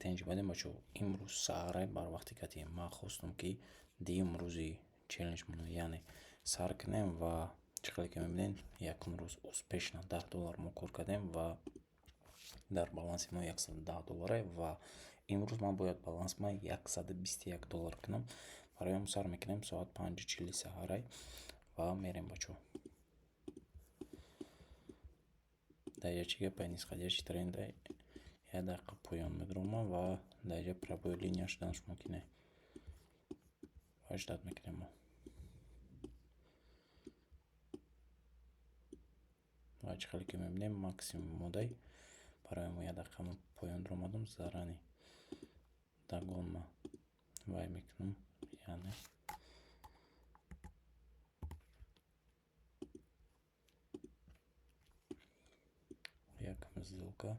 Тинҷ бадем бачо, имрӯз саҳарай барвақти катем. Ман хостум ки дуюм рӯзи челленҷмона, яъне сар кунем ва чӣ хеле ки мебинем, якум рӯз успешно $10 мо кор кардем ва дар баланси мо $110 ва имрӯз ман бояд баланс ма $121 кунам. Барои ҳам сар мекунем соат 5:40 саҳарай ва мерем бачо. Даҷа чӣ гапай, нисходящий тренда 1 дақиқа поён медромам ва даҷа пробой линия шудан шумокине. Ва ждат мекунем мо. Ва чӣ хеле ки мебинем максимум модай барои мо 1 дақиқа поён дромадам зарани дагонма вай мекунам, яъне якам сделка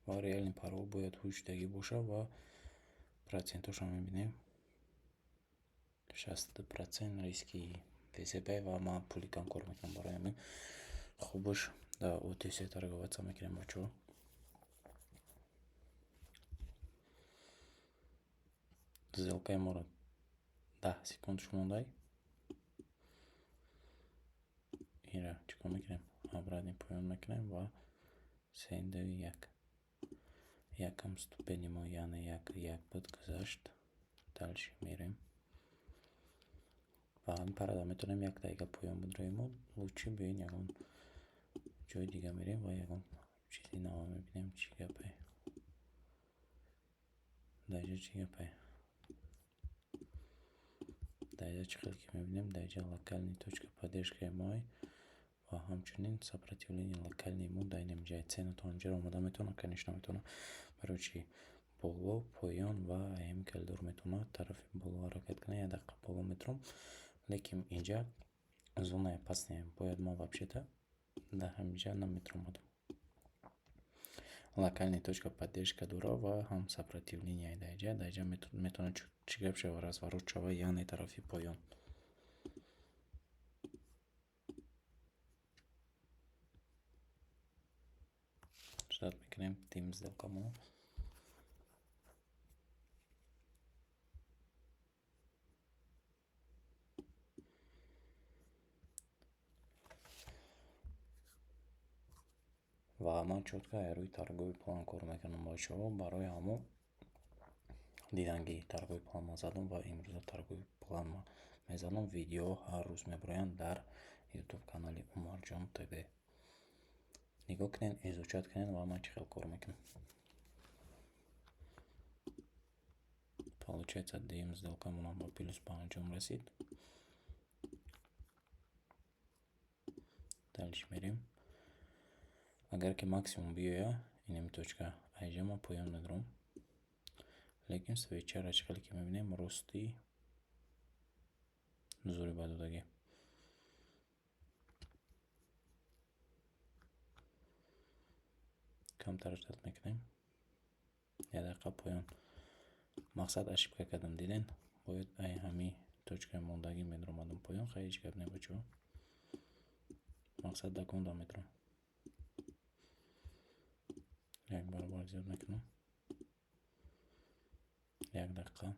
ва реальни парво бояд ҳуҷдагӣ боша ва процентошро мебинем 60% риски ВСП ва ман пули кам кор мекунам. Барои ҳамин хубаш да OTC торговаться мекунем бачо. Сделкаи моро 10 секунд шумондай. Ира чикор мекунем? Обратный поён мекунем ва 3.1 якам ступени мо, яъне 1 буд гузашт. Дальше мерем. Ба ҳамин парада метавонем 1 дақиқа поён будроем. Лучше биёен ягон ҷои дига мерем ва ягон чизи наво мебинем. Чӣ гапай? Даҷа чӣ гапай? Даҷа чӣ хеле ки мебинем, даҷа локальный точка поддержкаи мой ва ҳамчунин сопротивление локальни мо дар ин ҷай. Ценато инҷаро омода метавонад, конечно метавонад барои чӣ боло, поён ва ҳамин калидор метавонад тарафи боло ҳаракат кунад. 1 дақиқа боло метавонам, лекин инҷа зонаи пастне. Бояд мо вообще-то дар ҳаминҷа наметавонам. Локальный точка поддержка дора ва ҳам сопротивление даҷа. Даҷа метавонад чӣ гап шава, разворот шава, яъне тарафи поён. Ждат мекунем тим сделкамо. Ва ман чотка рӯи торговый план кор мекунам бачаҳо. Барои ҳамо дидан ки торговый план ма задам ва имрӯза торговый план ма мезанам. Видеоҳо ҳар рӯз мебароянд дар YouTube канали Умарҷон ТВ. Нигоҳ кунед, изучат кунед ва ман чӣ хел кор мекунам. Получается дуюм сделкамонам ба плюс ба анҷом расид. Дальше мерем. Агар ки максимум биёя инами точка айҷа ма поён медром. Лекин свечара чӣ хеле ки мебинем рости зури ба додагӣ. Камтар ждат мекунем. 1 дақиқа поён. Мақсад ошибка кардам, диден? Бояд ай ҳами точкаи мондагӣ медромадам поён. Хай ҳеҷ гап не бачаҳо. Мақсад дагонда метавонам. 1 баробар зиёд мекунам. 1 дақиқа.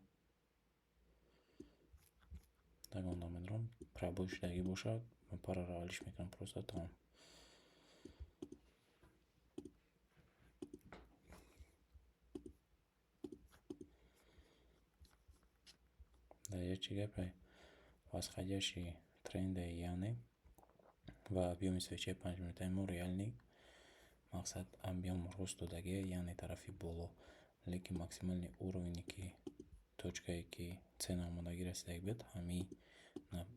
Дагонда медром. Пробой шудагӣ бошад, параро алиш мекунам просто тамом. Даҷа чӣ гапай? Восходящий тренда, яъне ва объёми свечаи 5 минутаи мо реальный. Мақсад объём рост додагӣ, яъне тарафи боло. Лекин максимальный уровне ки точкае ки цена омодагӣ расидагӣ буд,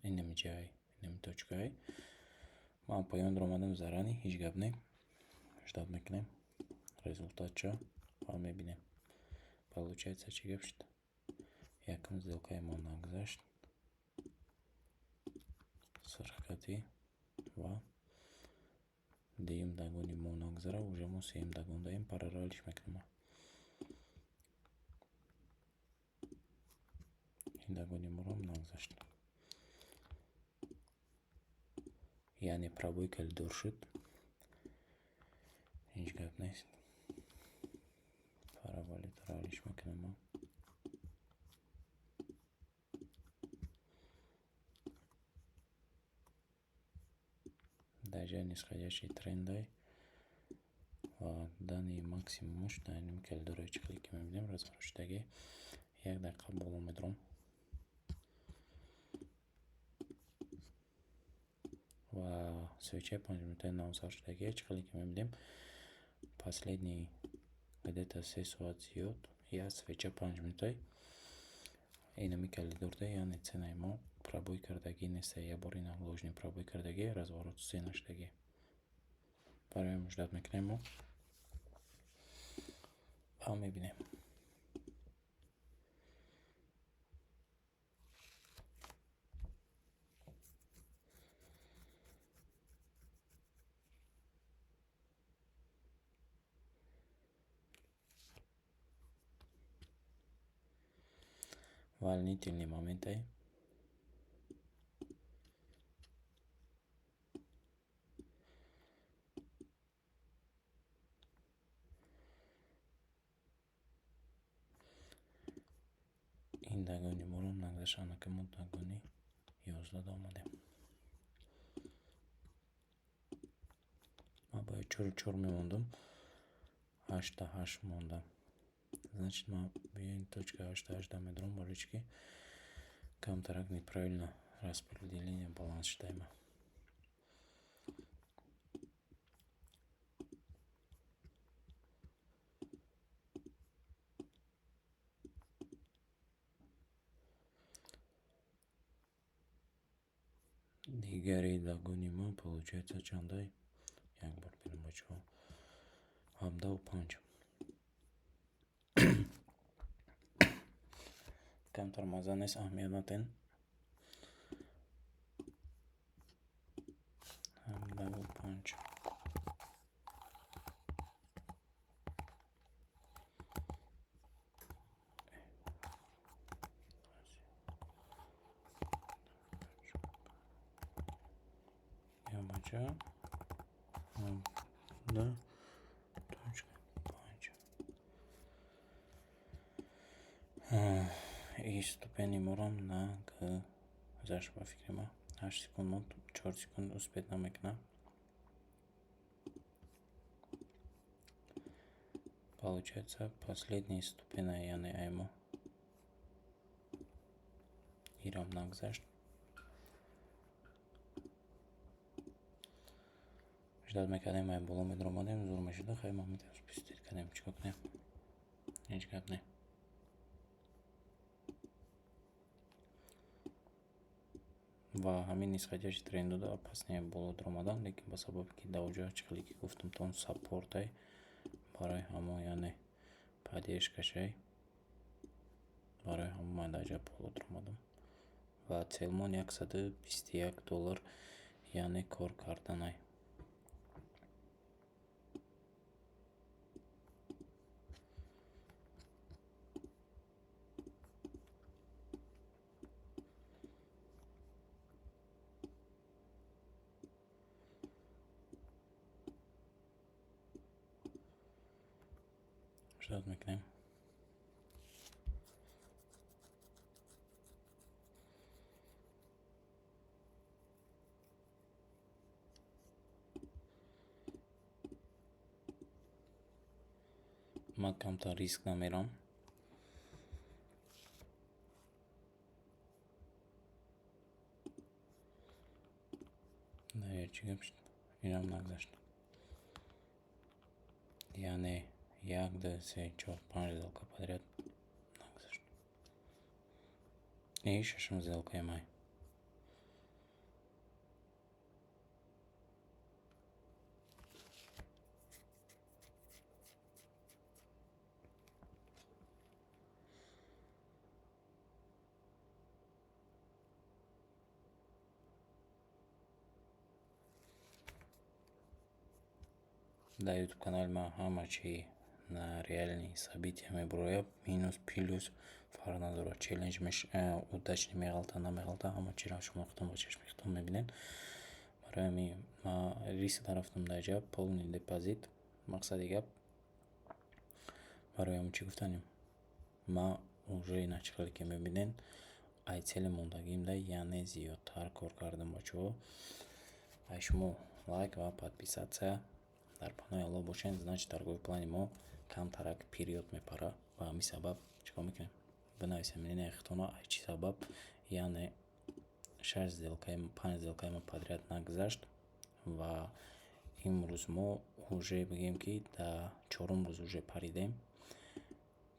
инами ҷай, инами точкае. Ман поён дромадам зарани, ҳеҷ гап не. Ждат мекунем результатча ва мебинем. Получается чӣ гап шуд? Якум сделкаи мо нагзашт. Сарҳакатӣ ва дуюм дагони мо нагзара. Уже мо сеюм дагон даем. Параро алиш мекунам. Ин дагони мором нагзашт. Яъне пробой калидор шуд. Ҳеҷ гап нест. Пара валида. تکرارش میکنم. در جای нисходящей трендай و дани максимумш дар ин калидорро клик мебинем. Разворот 1 дақиқа боло медорам ва свечаи 5 минутаи навсаршудаги клик мебинем. Последний где-то 3 соат зиёд як свеча 5 минутай инами калидорда, яъне ценаи мо пробой кардагӣ нест. Як бор ина ложни пробой кардагӣ, разворот 3 наштагӣ. Барои муҷдат мекунем мо ва мебинем. Волнительный моментай. ин дагони моро нагзашана ки мо дагони 11 омадем. Ма бояд 4 мемондам, 8 мондам. Значит, ма биёин точка 8 медорам, барои чӣ ки камтарак неправильно распределение баланс шудаема. Дигари дагони ма получается чандай? Як бор бинем бачаҳо. 17.5. Камтар маза нест, аҳамият надиҳем. 17.5. Я бача 17.5. И ступени морам нагзашт ба фикри ма. 8 секунд монд, 4 секунд успеҳ намекунам. Получается последняя ступена, яъне аймо ирам нагзашт. Муҷдат мекардем, ай боло медромадем, зур мешуда, хай ма метавонем спустит кардем, чикор кунем? Ҳеҷ гап не. ва ҳамин нисходящи трендуда пасне боло дуромадан, лекин ба сабабе ки даоҷа чихеле ки гуфтам тон саппортай барои ҳамо, яъне паддержкашай барои ҳамо ман даоҷа боло дуромадам ва целмон $121, яъне кор карданай. Муҷдат мекунем. Ман камтар риск намерам. Чӣ гап шуд? Инам нагзашт. Яъне 1, 2, 3, 4, 5 сделка подряд нагзашт. И шашум сделкаи май. Дар YouTube канали ман ҳама чи на реальни собития мебарояд, минус плюс фарқ надорад. Челлендж удачный меғалта намеғалта, ҳама чиро шумо худтон ба чашми худтон мебинед. Барои ҳамин ман риск нарафтам дар ҷа, полный депозит. Мақсади гап барои ҳамон чӣ гуфтанем, ма уже ина чиқали ки мебинен ай цели мондагим да яъне зиёдтар кор кардам бачаҳо. Ай шумо лайк ва подписатсия дар панои Аллоҳ бошед, значит дар гӯйплани мо камтарак период мепара ва ҳамин сабаб чикор мекунем бинависем линияи хитона ай чӣ сабаб яъне 5 сделкаи мо подряд нагзашт ва имрӯз мо уже бигем ки да 4 рӯз уже паридем,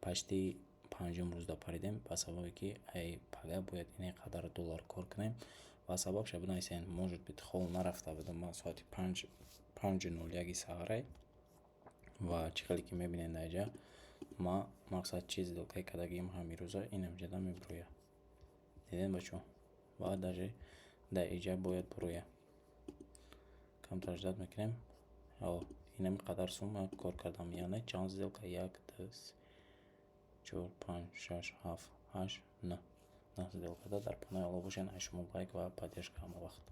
почти 5 рӯз да паридем ба сабабе ки ай пага бояд ин қадар доллар кор кунем ва сабабша бинависем может бит хол нарафта будам ман соати 5:01 саҳарай ва чӣ хеле ки мебинед даиҷа ма мақсад чӣ сделкае кардагим ҳамин рӯза инам ҷада мебуроя. Дидем бачо ва даже да иҷа бояд буроя. Камтар ждат мекунем. Инами қадар сума кор кардам, яъне чанд сделка 1 2 3 4 5 6 7 8 9 сделкада дар панои Аллоҳ бошед. Ай шумо лайк ва поддержка ҳама вақт.